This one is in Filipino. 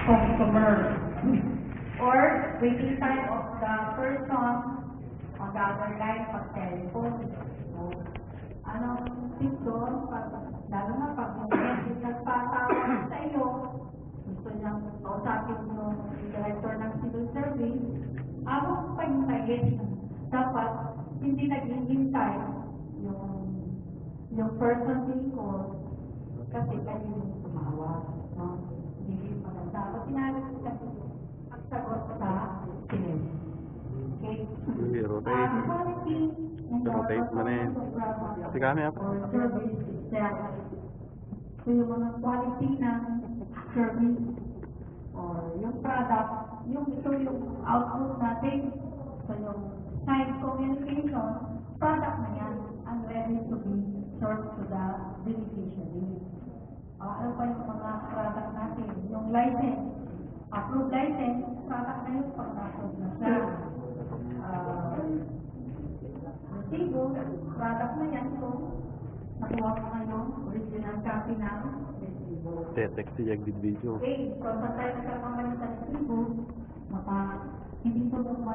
customer. Or waiting time of the person on the other line pag telephone. So, anong tip doon? Lalo na pag yung nagpatawag sa iyo, gusto niyang kausapin yung director ng civil service, abang paghintayin. Dapat hindi naghihintay yung person being called kasi kayo yung tumawag. No? Hindi yung maganda. Pag sinabi ko kasi ang sagot sa sinin. Okay? Quality rotate mo na eh. Kasi kami ako. or service itself. So yung mga quality ng service or yung product, ito yung output natin. So yung science communication, product na yan and ready to be served to the beneficiary. Ano pa yung mga product natin? Yung license, approved license, product na yung pag-approve na siya. Resibo, product na yan. So, nakuha ko nga yung original copy ng resibo. Text siya yung video. Okay, so sa tayo nagkakaroon sa resibo, hindi ito yung